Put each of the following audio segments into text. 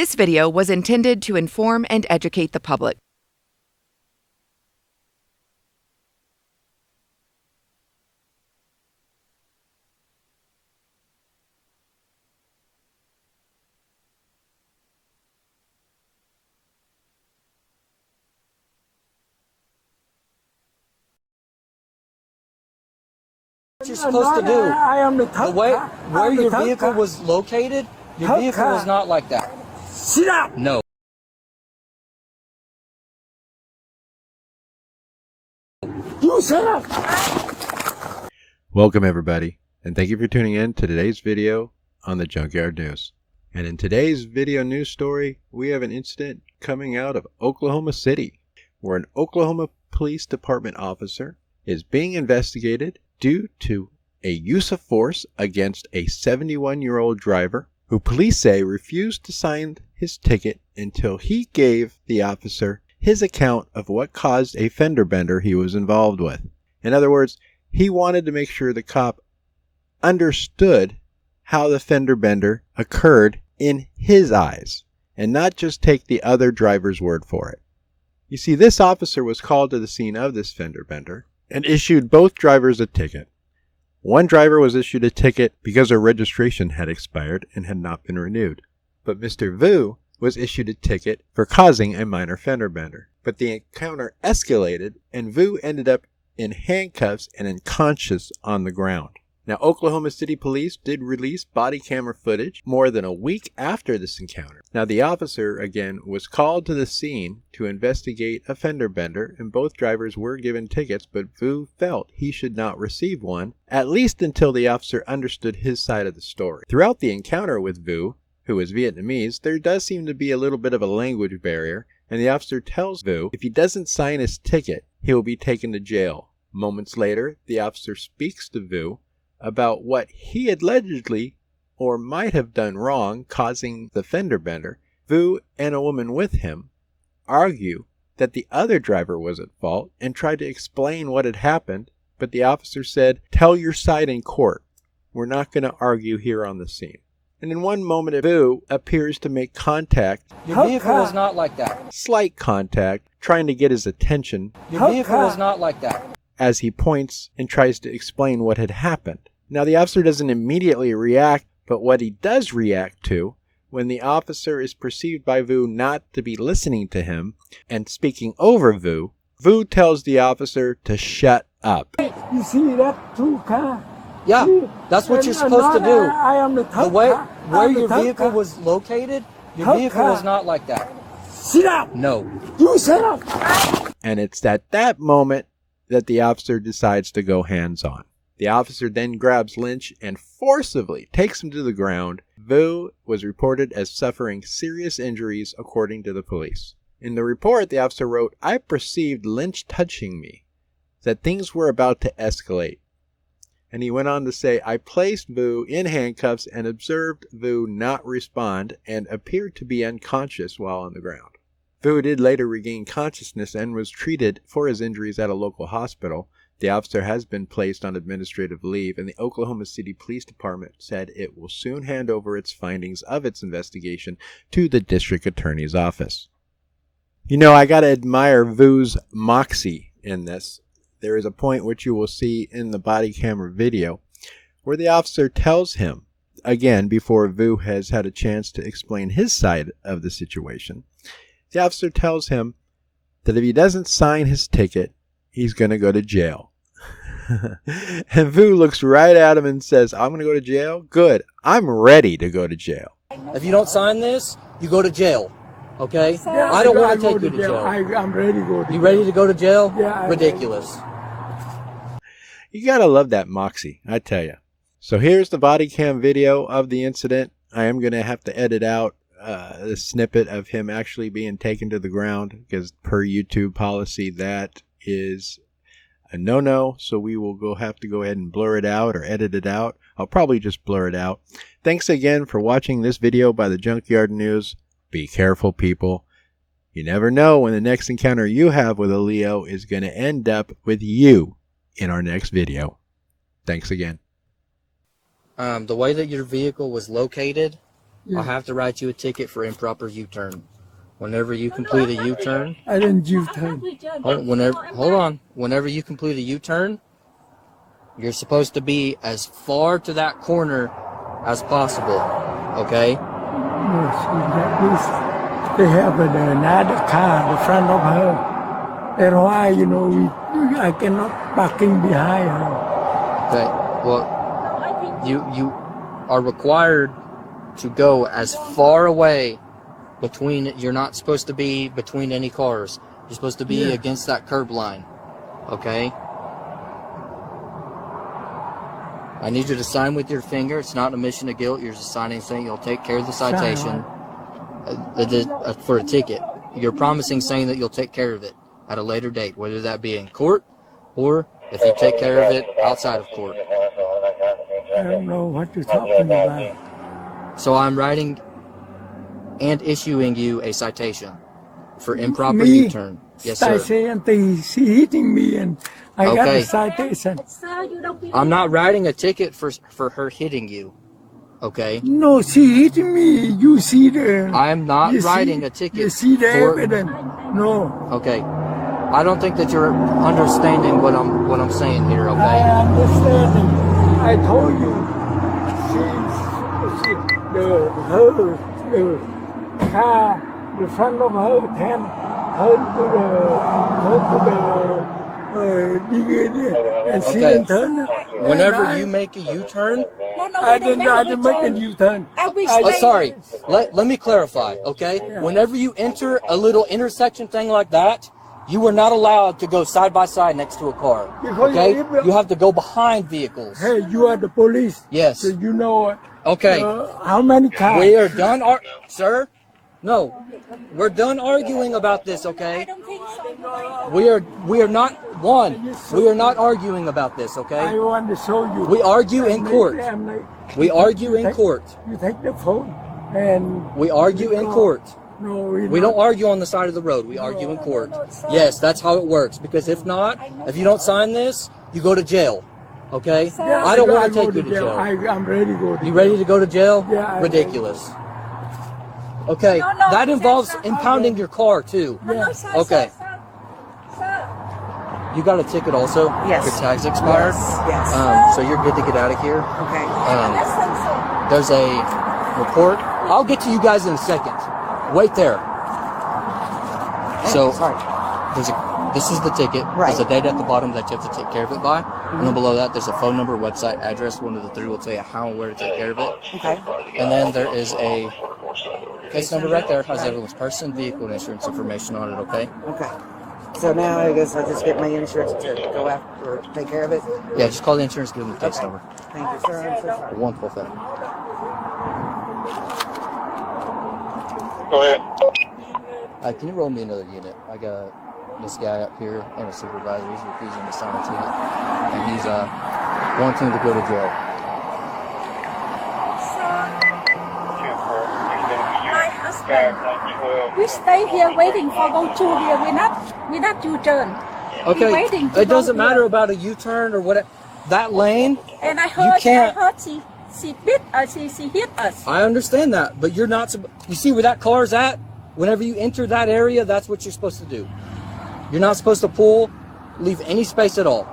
This video was intended to inform and educate the public. What you're supposed to do. I am the The way where your vehicle was located, your vehicle was not like that. Sit up! No. You sit up! Welcome everybody, and thank you for tuning in to today's video on the Junkyard News. And in today's video news story, we have an incident coming out of Oklahoma City, where an Oklahoma Police Department officer is being investigated due to a use of force against a 71-year-old driver who police say refused to sign his ticket until he gave the officer his account of what caused a fender bender he was involved with. In other words, he wanted to make sure the cop understood how the fender bender occurred in his eyes and not just take the other driver's word for it. You see, this officer was called to the scene of this fender bender and issued both drivers a ticket. One driver was issued a ticket because her registration had expired and had not been renewed. But Mr. Vu was issued a ticket for causing a minor fender bender. But the encounter escalated and Vu ended up in handcuffs and unconscious on the ground. Now, Oklahoma City Police did release body camera footage more than a week after this encounter. Now, the officer, again, was called to the scene to investigate a fender bender, and both drivers were given tickets, but Vu felt he should not receive one, at least until the officer understood his side of the story. Throughout the encounter with Vu, who is Vietnamese, there does seem to be a little bit of a language barrier, and the officer tells Vu if he doesn't sign his ticket, he will be taken to jail. Moments later, the officer speaks to Vu about what he allegedly or might have done wrong causing the fender bender. Vu and a woman with him argue that the other driver was at fault and tried to explain what had happened, but the officer said, "Tell your side in court. We're not going to argue here on the scene." And in one moment, Vu appears to make contact. Your vehicle was not like that. Slight contact, trying to get his attention. Your vehicle was not like that. As he points and tries to explain what had happened. Now, the officer doesn't immediately react, but what he does react to, when the officer is perceived by Vu not to be listening to him and speaking over Vu, Vu tells the officer to shut up. You see that two car? Yeah, See? that's what you're And supposed to do. I am the The way where I'm the your third vehicle car. was located, your Third vehicle car. was not like that. Sit up! No. You sit up! And it's at that moment that the officer decides to go hands-on. The officer then grabs Lynch and forcibly takes him to the ground. Vu was reported as suffering serious injuries according to the police. In the report, the officer wrote, "I perceived Lynch touching me, that things were about to escalate." And he went on to say, "I placed Vu in handcuffs and observed Vu not respond and appeared to be unconscious while on the ground." Vu did later regain consciousness and was treated for his injuries at a local hospital. The officer has been placed on administrative leave, and the Oklahoma City Police Department said it will soon hand over its findings of its investigation to the district attorney's office. You know, I gotta admire Vu's moxie in this. There is a point which you will see in the body camera video where the officer tells him, again before Vu has had a chance to explain his side of the situation, the officer tells him that if he doesn't sign his ticket, he's going to go to jail. And Vu looks right at him and says, "I'm going to go to jail? Good. I'm ready to go to jail." If you don't sign this, you go to jail. Okay? Yeah, I don't want to go take you to jail. I'm ready to go to You jail. ready to go to jail? Yeah, I'm Ridiculous. You got to love that moxie, I tell you. So here's the body cam video of the incident. I am going to have to edit out the snippet of him actually being taken to the ground because per YouTube policy, that is a no-no. So we will have to go ahead and blur it out or edit it out. I'll probably just blur it out. Thanks again for watching this video by the Junkyard News. Be careful, people. You never know when the next encounter you have with a Leo is going to end up with you in our next video. Thanks again. The way that your vehicle was located, I'll have to write you a ticket for improper U-turn. Whenever you complete a U-turn, I didn't U-turn. hold on. Whenever you complete a U-turn, you're supposed to be as far to that corner as possible. Okay? No, she got this. They have another car in front of her. That's why, you know, I cannot parking behind her. Okay. Well, you are required to go as far away between. You're not supposed to be between any cars. You're supposed to be against that curb line. Okay? I need you to sign with your finger. It's not an admission of guilt. You're just signing saying you'll take care of the citation for a ticket. You're promising saying that you'll take care of it at a later date, whether that be in court or if you take care of it outside of court. I don't know what you're talking about. So I'm writing and issuing you a citation for improper U-turn. Yes, sir. She hitting me and I got a citation. I'm not writing a ticket for her hitting you. Okay? No, she hitting me. You see the... I'm not writing a ticket. You see the evidence. No. Okay. I don't think that you're understanding what I'm saying here, okay? I understanding. I told you. The car, the front of her can her to the and she didn't turn. Whenever you make a U-turn, I didn't make a U-turn. Sorry. Let me clarify, okay? Yeah. Whenever you enter a little intersection thing like that, you are not allowed to go side by side next to a car. Okay? You have to go behind vehicles. Hey, you are the police. Yes. So you know. Okay. How many cars? We are done, sir. No, we're done arguing about this. Okay. We are not one. We are not arguing about this. Okay. I want to show you. We argue in court. We argue in court. You take the phone and. We argue in court. No, we don't argue on the side of the road. We argue in court. Yes, that's how it works. Because if not, if you don't sign this, you go to jail. Okay? Yeah, I don't want to take you to jail. I'm ready to go to jail. You ready to go to jail? Yeah. Ridiculous. Okay, that involves impounding your car too. Yeah. Okay. You got a ticket also? Yes. Your tag's expired? Yes. So you're good to get out of here? Okay. There's a report. I'll get to you guys in a second. Wait there. So, sorry. this is the ticket. Right. There's a date at the bottom that you have to take care of it by. And then below that, there's a phone number, website, address. One of the three will tell you how and where to take care of it. Okay. And then there is a case number right there. Has everyone's person, vehicle, and insurance information on it, okay? Okay. So now I guess I'll just get my insurance to go after or take care of it? Yeah, just call the insurance, give them the case number. Thank you, sir. I'm so sorry. Wonderful thing. Go ahead. Can you roll me another unit? I got this guy up here and a supervisor. He's refusing to sign a ticket. And he's wanting to go to jail. My husband, we stay here waiting for go to here. We not U-turn. Okay, waiting to it doesn't go matter here. about a U-turn or what. That lane, And I you heard can't. she bit us. She hit us. I understand that, but you're not. You see where that car's at? Whenever you enter that area, that's what you're supposed to do. You're not supposed to leave any space at all.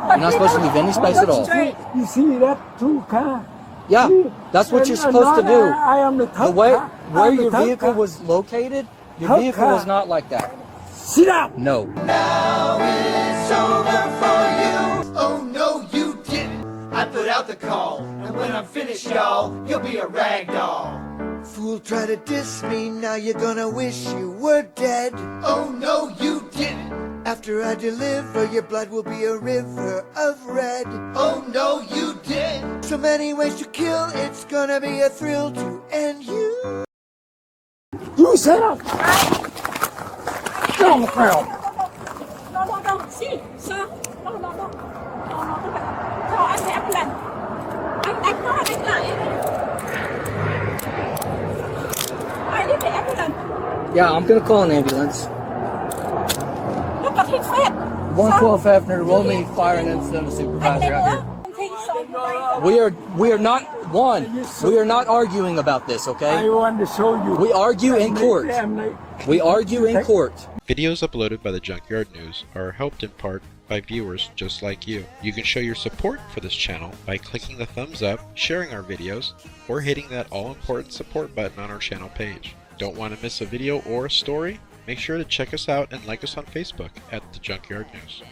You're not supposed to leave any space at all. You see that two car? Yeah, that's what you're supposed to do. I am the top The way car. where I'm the your top vehicle car. was located, your Top vehicle car. was not like that. Sit down. No. Oh no, you didn't. I put out the call, and when I'm finished, y'all, you'll be a rag doll. Fool, try to diss me, now you're gonna wish you were dead. Oh no, you didn't. After I deliver, your blood will be a river of red. Oh no, you didn't. So many ways to kill, it's gonna be a thrill to end you. You set up. Get on the ground. No. See, sir. No. Call an ambulance. Anh có đánh lại. I need the ambulance. Yeah, I'm gonna call an ambulance. Look at his face. 112 Hefner, roll me fire and incident of supervisor out here. We are not One, we are not arguing about this, I okay? want to show you. We argue in court. We argue in court. Videos uploaded by the Junkyard News are helped in part by viewers just like you. You can show your support for this channel by clicking the thumbs up, sharing our videos, or hitting that all-important support button on our channel page. Don't want to miss a video or a story? Make sure to check us out and like us on Facebook at The Junkyard News.